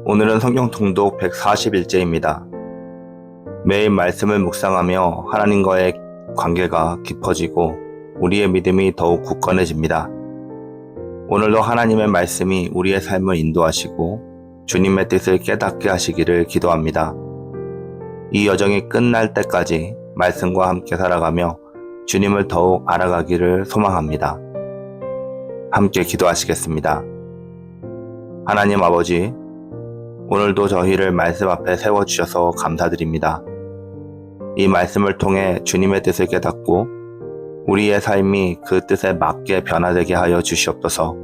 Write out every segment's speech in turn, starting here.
오늘은 성경 통독 140일째입니다. 매일 말씀을 묵상하며 하나님과의 관계가 깊어지고 우리의 믿음이 더욱 굳건해집니다. 오늘도 하나님의 말씀이 우리의 삶을 인도하시고 주님의 뜻을 깨닫게 하시기를 기도합니다. 이 여정이 끝날 때까지 말씀과 함께 살아가며 주님을 더욱 알아가기를 소망합니다. 함께 기도하시겠습니다. 하나님 아버지, 오늘도 저희를 말씀 앞에 세워주셔서 감사드립니다. 이 말씀을 통해 주님의 뜻을 깨닫고 우리의 삶이 그 뜻에 맞게 변화되게 하여 주시옵소서.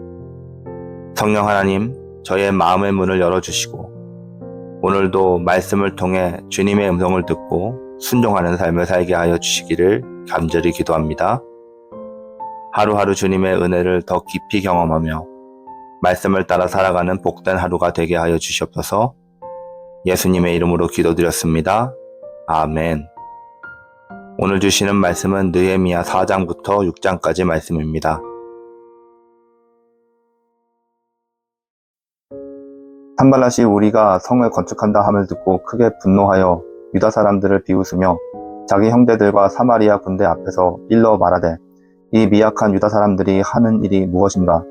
성령 하나님, 저의 마음의 문을 열어주시고 오늘도 말씀을 통해 주님의 음성을 듣고 순종하는 삶을 살게 하여 주시기를 간절히 기도합니다. 하루하루 주님의 은혜를 더 깊이 경험하며 말씀을 따라 살아가는 복된 하루가 되게 하여 주시옵소서. 예수님의 이름으로 기도드렸습니다. 아멘. 오늘 주시는 말씀은 느헤미야 4장부터 6장까지 말씀입니다. 산발랏이 우리가 성을 건축한다 함을 듣고 크게 분노하여 유다 사람들을 비웃으며 자기 형제들과 사마리아 군대 앞에서 일러 말하되, 이 미약한 유다 사람들이 하는 일이 무엇인가?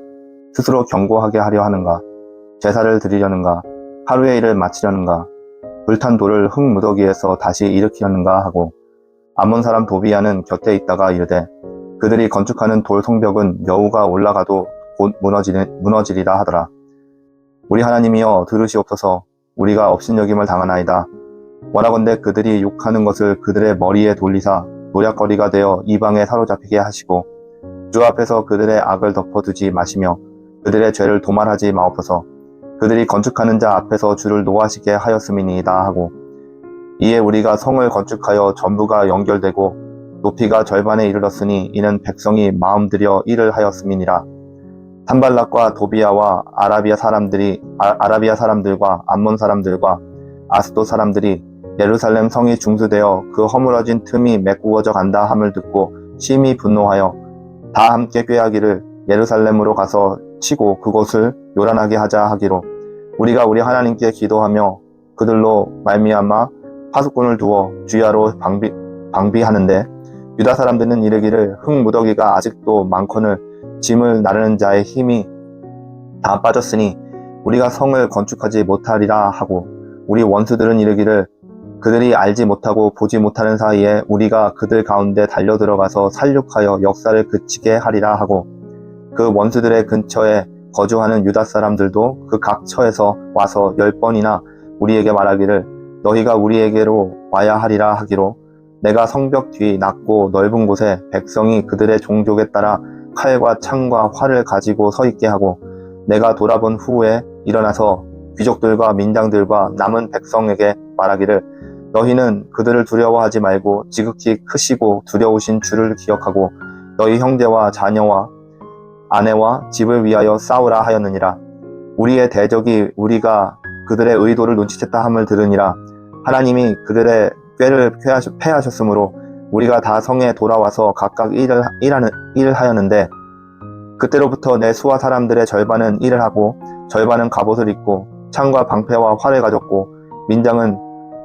스스로 견고하게 하려 하는가? 제사를 드리려는가? 하루의 일을 마치려는가? 불탄 돌을 흙 무더기에서 다시 일으키려는가 하고, 암몬 사람 도비야는 곁에 있다가 이르되, 그들이 건축하는 돌 성벽은 여우가 올라가도 곧 무너지리라 하더라. 우리 하나님이여 들으시옵소서. 우리가 업신여김을 당하나이다. 원하건대 그들이 욕하는 것을 그들의 머리에 돌리사 노략거리가 되어 이방에 사로잡히게 하시고, 주 앞에서 그들의 악을 덮어두지 마시며 그들의 죄를 도말하지 마옵소서. 그들이 건축하는 자 앞에서 주를 노하시게 하였음이니이다 하고, 이에 우리가 성을 건축하여 전부가 연결되고 높이가 절반에 이르렀으니 이는 백성이 마음 들여 일을 하였음이니라. 산발랏과 도비야와 아라비아 사람들과 암몬 사람들과 아스돗 사람들이 예루살렘 성이 중수되어 그 허물어진 틈이 메꾸어져 간다 함을 듣고 심히 분노하여 다 함께 꾀하기를 예루살렘으로 가서 치고 그곳을 요란하게 하자 하기로, 우리가 우리 하나님께 기도하며 그들로 말미암아 파수꾼을 두어 주야로 방비하는데, 유다 사람들은 이르기를 흙 무더기가 아직도 많거늘 짐을 나르는 자의 힘이 다 빠졌으니 우리가 성을 건축하지 못하리라 하고, 우리 원수들은 이르기를 그들이 알지 못하고 보지 못하는 사이에 우리가 그들 가운데 달려들어가서 살육하여 역사를 그치게 하리라 하고, 그 원수들의 근처에 거주하는 유다 사람들도 그 각 처에서 와서 10번이나 우리에게 말하기를 너희가 우리에게로 와야 하리라 하기로, 내가 성벽 뒤 낮고 넓은 곳에 백성이 그들의 종족에 따라 칼과 창과 활을 가지고 서 있게 하고, 내가 돌아본 후에 일어나서 귀족들과 민장들과 남은 백성에게 말하기를 너희는 그들을 두려워하지 말고 지극히 크시고 두려우신 주를 기억하고 너희 형제와 자녀와 아내와 집을 위하여 싸우라 하였느니라. 우리의 대적이 우리가 그들의 의도를 눈치챘다 함을 들으니라. 하나님이 그들의 꾀를 패하셨으므로 우리가 다 성에 돌아와서 각각 일을 하였는데, 그때로부터 내 수하 사람들의 절반은 일을 하고 절반은 갑옷을 입고 창과 방패와 활을 가졌고, 민장은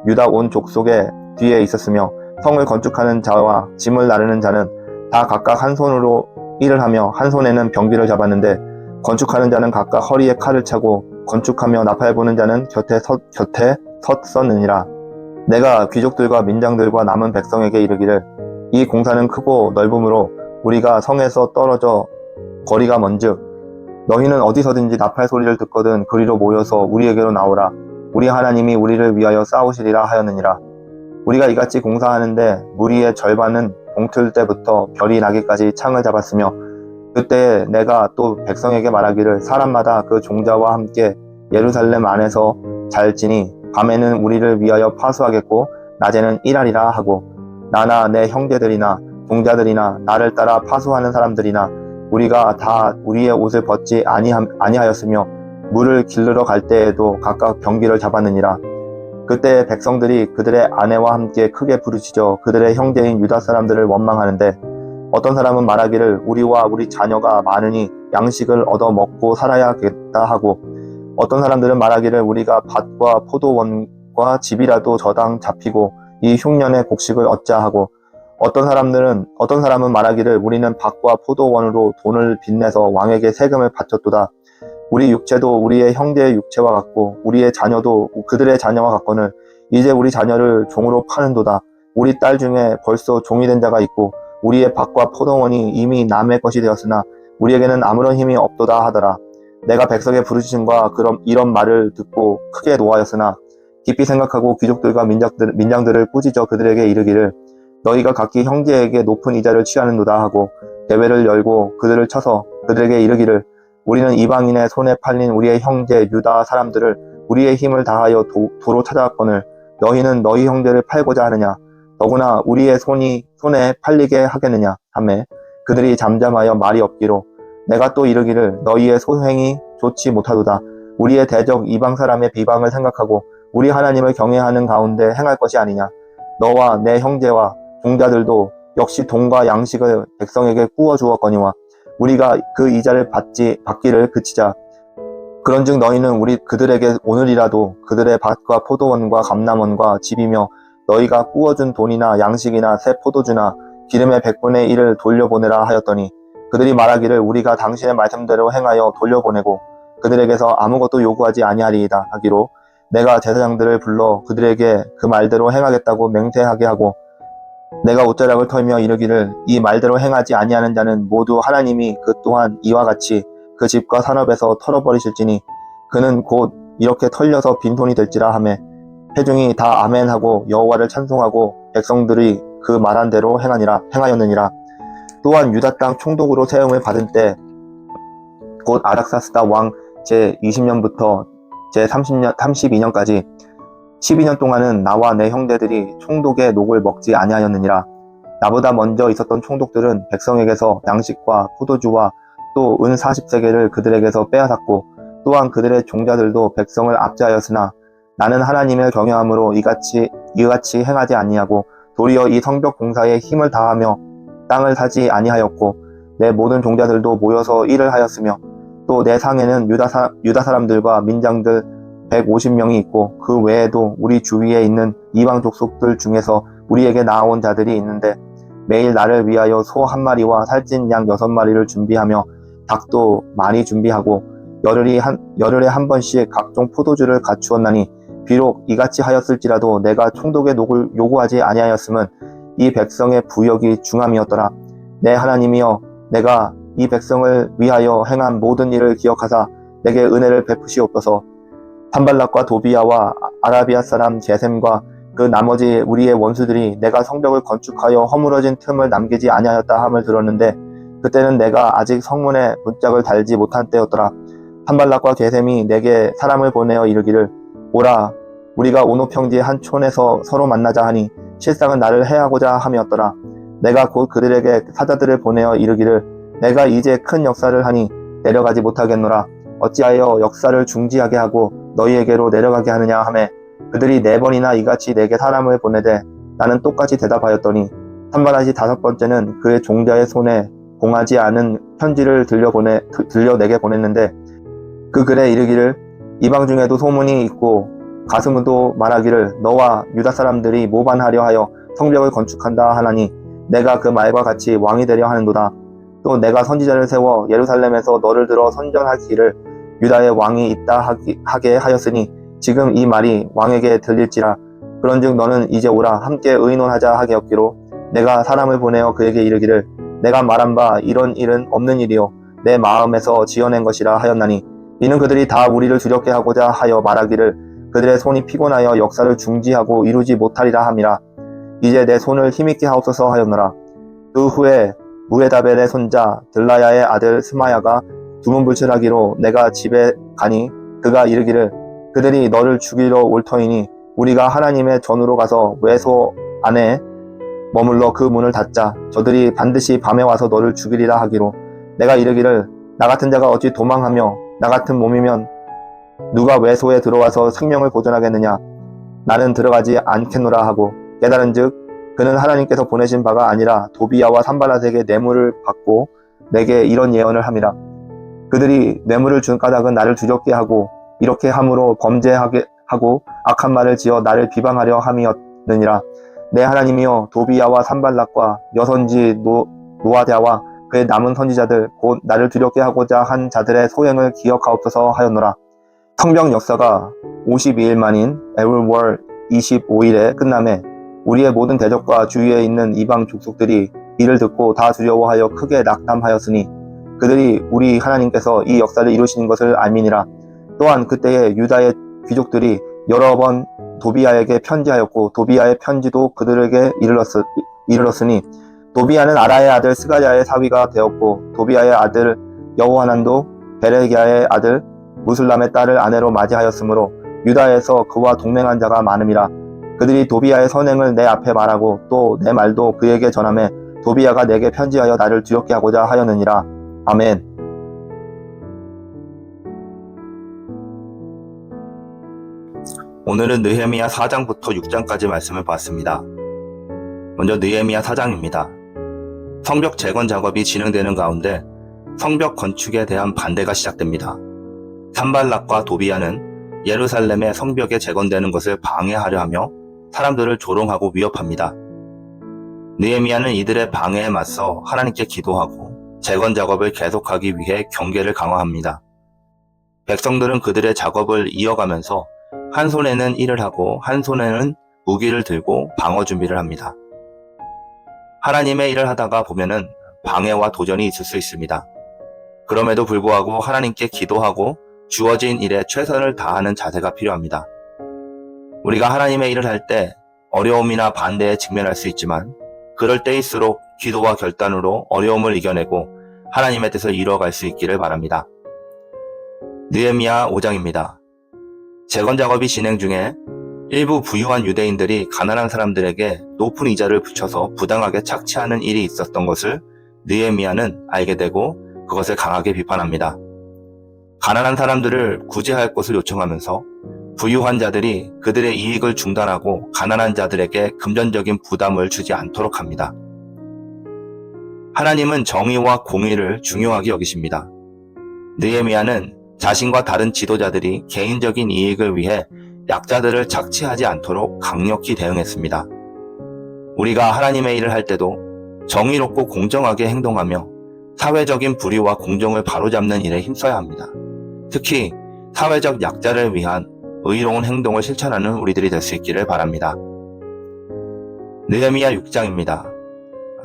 유다 온 족속의 뒤에 있었으며, 성을 건축하는 자와 짐을 나르는 자는 다 각각 한 손으로 일을 하며 한 손에는 병기를 잡았는데, 건축하는 자는 각각 허리에 칼을 차고 건축하며 나팔 부는 자는 곁에 섰느니라. 내가 귀족들과 민장들과 남은 백성에게 이르기를 이 공사는 크고 넓음으로 우리가 성에서 떨어져 거리가 먼즉 너희는 어디서든지 나팔 소리를 듣거든 그리로 모여서 우리에게로 나오라. 우리 하나님이 우리를 위하여 싸우시리라 하였느니라. 우리가 이같이 공사하는데 무리의 절반은 동틀 때부터 별이 나기까지 창을 잡았으며, 그때 내가 또 백성에게 말하기를 사람마다 그 종자와 함께 예루살렘 안에서 잘지니 밤에는 우리를 위하여 파수하겠고 낮에는 일하리라 하고, 나나 내 형제들이나 동자들이나 나를 따라 파수하는 사람들이나 우리가 다 우리의 옷을 벗지 아니하였으며 물을 기르러 갈 때에도 각각 병기를 잡았느니라. 그때 백성들이 그들의 아내와 함께 크게 부르짖어 그들의 형제인 유다 사람들을 원망하는데, 어떤 사람은 말하기를 우리와 우리 자녀가 많으니 양식을 얻어 먹고 살아야겠다 하고, 어떤 사람들은 말하기를 우리가 밭과 포도원과 집이라도 저당 잡히고 이 흉년의 곡식을 얻자 하고, 어떤 사람은 말하기를 우리는 밭과 포도원으로 돈을 빚내서 왕에게 세금을 바쳤도다. 우리 육체도 우리의 형제의 육체와 같고 우리의 자녀도 그들의 자녀와 같거늘 이제 우리 자녀를 종으로 파는도다. 우리 딸 중에 벌써 종이 된 자가 있고 우리의 밭과 포도원이 이미 남의 것이 되었으나 우리에게는 아무런 힘이 없도다 하더라. 내가 백성의 부르짖음과 이런 말을 듣고 크게 노하였으나 깊이 생각하고 귀족들과 민장들을 꾸짖어 그들에게 이르기를 너희가 각기 형제에게 높은 이자를 취하는도다 하고 대회를 열고 그들을 쳐서 그들에게 이르기를 우리는 이방인의 손에 팔린 우리의 형제 유다 사람들을 우리의 힘을 다하여 도로 찾아왔거늘 너희는 너희 형제를 팔고자 하느냐 더구나 우리의 손에 팔리게 하겠느냐 하매 그들이 잠잠하여 말이 없기로 내가 또 이르기를 너희의 소행이 좋지 못하도다. 우리의 대적 이방 사람의 비방을 생각하고 우리 하나님을 경외하는 가운데 행할 것이 아니냐. 너와 내 형제와 종자들도 역시 돈과 양식을 백성에게 꾸어 주었거니와 우리가 그 이자를 받기를 그치자. 그런즉 너희는 그들에게 오늘이라도 그들의 밭과 포도원과 감람원과 집이며 너희가 꾸어준 돈이나 양식이나 새 포도주나 기름의 100분의 1을 돌려보내라 하였더니 그들이 말하기를 우리가 당신의 말씀대로 행하여 돌려보내고 그들에게서 아무것도 요구하지 아니하리이다 하기로 내가 제사장들을 불러 그들에게 그 말대로 행하겠다고 맹세하게 하고 내가 옷자락을 털며 이르기를 이 말대로 행하지 아니하는 자는 모두 하나님이 그 또한 이와 같이 그 집과 산업에서 털어버리실지니 그는 곧 이렇게 털려서 빈손이 될지라 하매 회중이 다 아멘하고 여호와를 찬송하고 백성들이 그 말한 대로 행하였느니라. 또한 유다 땅 총독으로 세움을 받은 때 곧 아닥사스다 왕 제20년부터 제32년까지 12년 동안은 나와 내 형제들이 총독의 녹을 먹지 아니하였느니라. 나보다 먼저 있었던 총독들은 백성에게서 양식과 포도주와 또 은 40세겔을 그들에게서 빼앗았고 또한 그들의 종자들도 백성을 압제하였으나 나는 하나님을 경외함으로 이같이 행하지 아니하고 도리어 이 성벽 공사에 힘을 다하며 땅을 사지 아니하였고 내 모든 종자들도 모여서 일을 하였으며 또 내 상에는 유다 사람들과 민장들 150명이 있고 그 외에도 우리 주위에 있는 이방 족속들 중에서 우리에게 나아온 자들이 있는데 매일 나를 위하여 소 1마리와 살찐 양 6마리를 준비하며 닭도 많이 준비하고 열흘에 한 번씩 각종 포도주를 갖추었나니 비록 이같이 하였을지라도 내가 총독의 녹을 요구하지 아니하였음은 이 백성의 부역이 중함이었더라. 내 하나님이여 내가 이 백성을 위하여 행한 모든 일을 기억하사 내게 은혜를 베푸시옵소서. 산발락과 도비야와 아라비아 사람 게셈과 그 나머지 우리의 원수들이 내가 성벽을 건축하여 허물어진 틈을 남기지 아니하였다 함을 들었는데 그때는 내가 아직 성문에 문짝을 달지 못한 때였더라. 산발락과 게셈이 내게 사람을 보내어 이르기를 오라 우리가 오노평지의 한 촌에서 서로 만나자 하니 실상은 나를 해하고자 함이었더라. 내가 곧 그들에게 사자들을 보내어 이르기를 내가 이제 큰 역사를 하니 내려가지 못하겠노라. 어찌하여 역사를 중지하게 하고 너희에게로 내려가게 하느냐 하매 그들이 4번이나 이같이 내게 사람을 보내되 나는 똑같이 대답하였더니 산발락이 5번째는 그의 종자의 손에 공하지 않은 편지를 들려 내게 보냈는데 그 글에 이르기를 이방 중에도 소문이 있고 가스무도 말하기를 너와 유다 사람들이 모반하려 하여 성벽을 건축한다 하나니 내가 그 말과 같이 왕이 되려 하는도다. 또 내가 선지자를 세워 예루살렘에서 너를 들어 선전하기를 유다의 왕이 있다 하게 하였으니 지금 이 말이 왕에게 들릴지라. 그런즉 너는 이제 오라 함께 의논하자 하겠기로 내가 사람을 보내어 그에게 이르기를 내가 말한 바 이런 일은 없는 일이요 내 마음에서 지어낸 것이라 하였나니 이는 그들이 다 우리를 두렵게 하고자 하여 말하기를 그들의 손이 피곤하여 역사를 중지하고 이루지 못하리라 함이라. 이제 내 손을 힘있게 하옵소서 하였노라. 그 후에 무에다벨의 손자 들라야의 아들 스마야가 두문불출하기로 내가 집에 가니 그가 이르기를 그들이 너를 죽이러 올 터이니 우리가 하나님의 전으로 가서 외소 안에 머물러 그 문을 닫자. 저들이 반드시 밤에 와서 너를 죽이리라 하기로 내가 이르기를 나 같은 자가 어찌 도망하며 나 같은 몸이면 누가 외소에 들어와서 생명을 보존하겠느냐. 나는 들어가지 않겠노라 하고 깨달은즉 그는 하나님께서 보내신 바가 아니라 도비야와 산발락에게 뇌물을 받고 내게 이런 예언을 함이라. 그들이 뇌물을 준 까닭은 나를 두렵게 하고 이렇게 함으로 범죄하게 하고 악한 말을 지어 나를 비방하려 함이었느니라. 내 하나님이여, 도비야와 산발락과 여선지 노아랴와 그의 남은 선지자들 곧 나를 두렵게 하고자 한 자들의 소행을 기억하옵소서 하였노라. 성벽 역사가 52일 만인 엘월 25일에 끝남에 우리의 모든 대적과 주위에 있는 이방 족속들이 이를 듣고 다 두려워하여 크게 낙담하였으니 그들이 우리 하나님께서 이 역사를 이루시는 것을 알미니라. 또한 그때에 유다의 귀족들이 여러 번 도비야에게 편지하였고 도비야의 편지도 그들에게 이르렀으니 도비야는 아라의 아들 스가랴의 사위가 되었고 도비야의 아들 여호하난도 베레기야의 아들 무슬람의 딸을 아내로 맞이하였으므로 유다에서 그와 동맹한 자가 많음이라. 그들이 도비야의 선행을 내 앞에 말하고 또 내 말도 그에게 전하매 도비야가 내게 편지하여 나를 두렵게 하고자 하였느니라. 아멘. 오늘은 느헤미야 4장부터 6장까지 말씀을 봤습니다. 먼저 느헤미야 4장입니다. 성벽 재건 작업이 진행되는 가운데 성벽 건축에 대한 반대가 시작됩니다. 산발락과 도비야는 예루살렘의 성벽에 재건되는 것을 방해하려 하며 사람들을 조롱하고 위협합니다. 느헤미야는 이들의 방해에 맞서 하나님께 기도하고 재건 작업을 계속하기 위해 경계를 강화합니다. 백성들은 그들의 작업을 이어가면서 한 손에는 일을 하고 한 손에는 무기를 들고 방어 준비를 합니다. 하나님의 일을 하다가 보면은 방해와 도전이 있을 수 있습니다. 그럼에도 불구하고 하나님께 기도하고 주어진 일에 최선을 다하는 자세가 필요합니다. 우리가 하나님의 일을 할 때 어려움이나 반대에 직면할 수 있지만 그럴 때일수록 기도와 결단으로 어려움을 이겨내고 하나님의 뜻을 이루어갈 수 있기를 바랍니다. 느헤미야 5장입니다. 재건 작업이 진행 중에 일부 부유한 유대인들이 가난한 사람들에게 높은 이자를 붙여서 부당하게 착취하는 일이 있었던 것을 느헤미야는 알게 되고 그것을 강하게 비판합니다. 가난한 사람들을 구제할 것을 요청하면서 부유한 자들이 그들의 이익을 중단하고 가난한 자들에게 금전적인 부담을 주지 않도록 합니다. 하나님은 정의와 공의를 중요하게 여기십니다. 느헤미야는 자신과 다른 지도자들이 개인적인 이익을 위해 약자들을 착취하지 않도록 강력히 대응했습니다. 우리가 하나님의 일을 할 때도 정의롭고 공정하게 행동하며 사회적인 불의와 공정을 바로잡는 일에 힘써야 합니다. 특히 사회적 약자를 위한 의로운 행동을 실천하는 우리들이 될 수 있기를 바랍니다. 느헤미야 6장입니다.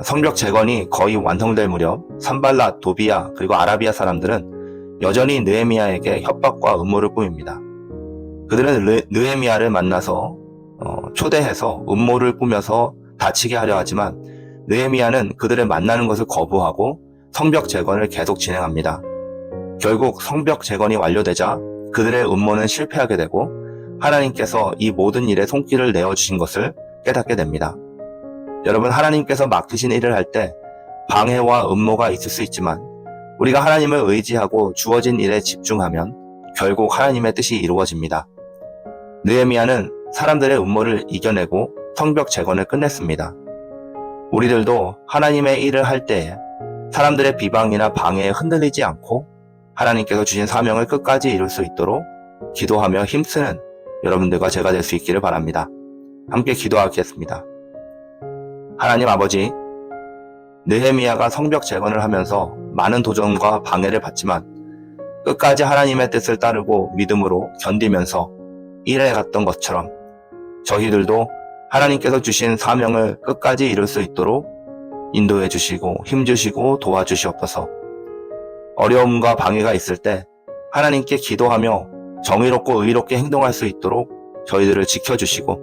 성벽 재건이 거의 완성될 무렵 산발랏, 도비야 그리고 아라비아 사람들은 여전히 느헤미야에게 협박과 음모를 꾸밉니다. 그들은 느헤미야를 만나서 초대해서 음모를 꾸며서 다치게 하려 하지만 느헤미야는 그들을 만나는 것을 거부하고 성벽 재건을 계속 진행합니다. 결국 성벽 재건이 완료되자 그들의 음모는 실패하게 되고 하나님께서 이 모든 일에 손길을 내어주신 것을 깨닫게 됩니다. 여러분, 하나님께서 맡기신 일을 할 때 방해와 음모가 있을 수 있지만 우리가 하나님을 의지하고 주어진 일에 집중하면 결국 하나님의 뜻이 이루어집니다. 느헤미야는 사람들의 음모를 이겨내고 성벽 재건을 끝냈습니다. 우리들도 하나님의 일을 할 때에 사람들의 비방이나 방해에 흔들리지 않고 하나님께서 주신 사명을 끝까지 이룰 수 있도록 기도하며 힘쓰는 여러분들과 제가 될 수 있기를 바랍니다. 함께 기도하겠습니다. 하나님 아버지, 느헤미야가 성벽 재건을 하면서 많은 도전과 방해를 받지만 끝까지 하나님의 뜻을 따르고 믿음으로 견디면서 일해갔던 것처럼 저희들도 하나님께서 주신 사명을 끝까지 이룰 수 있도록 인도해 주시고 힘주시고 도와주시옵소서. 어려움과 방해가 있을 때 하나님께 기도하며 정의롭고 의롭게 행동할 수 있도록 저희들을 지켜주시고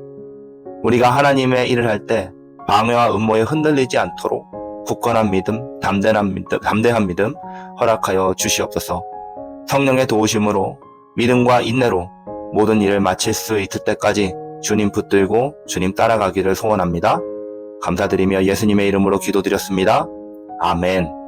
우리가 하나님의 일을 할 때 방해와 음모에 흔들리지 않도록 굳건한 믿음, 담대한 믿음 허락하여 주시옵소서. 성령의 도우심으로 믿음과 인내로 모든 일을 마칠 수 있을 때까지 주님 붙들고 주님 따라가기를 소원합니다. 감사드리며 예수님의 이름으로 기도드렸습니다. 아멘.